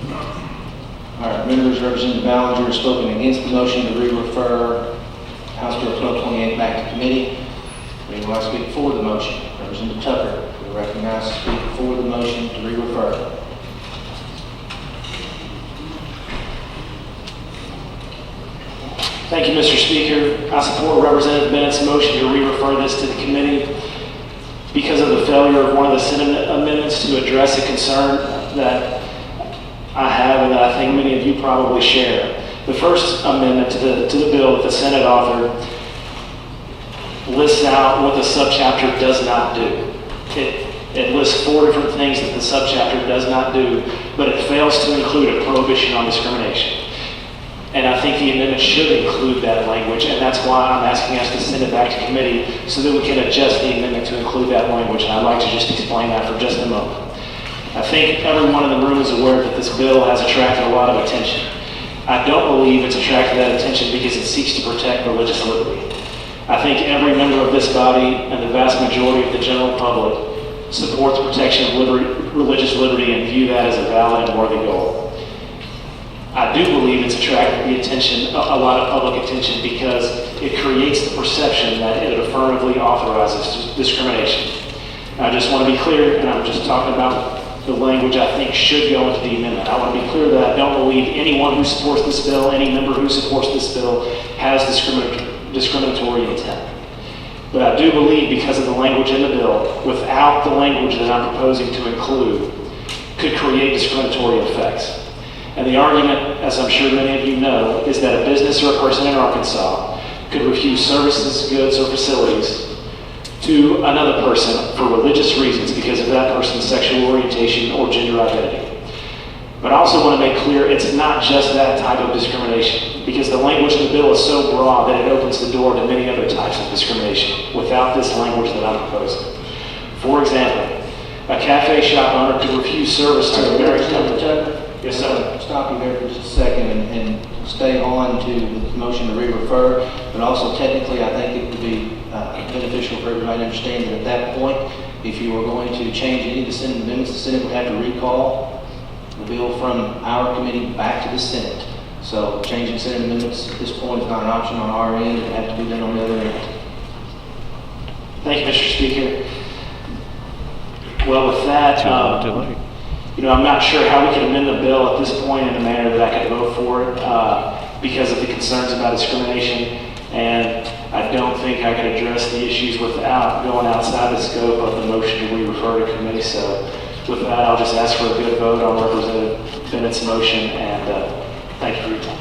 All right, members, Representative Ballinger has spoken against the motion to re-refer House Bill 1228 back to committee. Anyone like to speak for the motion? Representative Tucker, you're recognized to speak for the motion to re-refer. Thank you, Mr. Speaker. I support Representative Bennett's motion to re-refer this to the committee because of the failure of one of the Senate amendments to address a concern that I have and that I think many of you probably share. The first amendment to the bill that the Senate authored lists out what the subchapter does not do. It lists 4 different things that the subchapter does not do, but it fails to include a prohibition on discrimination. And I think the amendment should include that language, and that's why I'm asking us to send it back to committee so that we can adjust the amendment to include that language, and I'd like to just explain that for just a moment. I think everyone in the room is aware that this bill has attracted a lot of attention. I don't believe it's attracted that attention because it seeks to protect religious liberty. I think every member of this body and the vast majority of the general public support the protection of religious liberty and view that as a valid and worthy goal. I do believe it's attracted the attention, a lot of public attention, because it creates the perception that it affirmatively authorizes discrimination. I just want to be clear, and I'm just talking about the language I think should go into the amendment. I want to be clear that I don't believe anyone who supports this bill, any member who supports this bill, has discriminatory intent. But I do believe, because of the language in the bill, without the language that I'm proposing to include, could create discriminatory effects. And the argument, as I'm sure many of you know, is that a business or a person in Arkansas could refuse services, goods, or facilities to another person for religious reasons because of that person's sexual orientation or gender identity. But I also want to make clear it's not just that type of discrimination, because the language in the bill is so broad that it opens the door to many other types of discrimination without this language that I'm proposing. For example, a cafe shop owner could refuse service to a married couple. Yes, sir. Stop you there for just a second and stay on to the motion to re-refer, but also technically I think it would be beneficial for everybody to understand that at that point, if you were going to change any of the Senate amendments, the Senate would have to recall the bill from our committee back to the Senate. So changing Senate amendments at this point is not an option on our end. It would have to be done on the other end. Thank you, Mr. Speaker. Well, with that, Too late. I'm not sure how we can amend the bill at this point in a manner that I could vote for it because of the concerns about discrimination, and I don't think I could address the issues without going outside the scope of the motion to re-refer to committee. So with that, I'll just ask for a good vote on Representative Bennett's motion, and thank you for your time.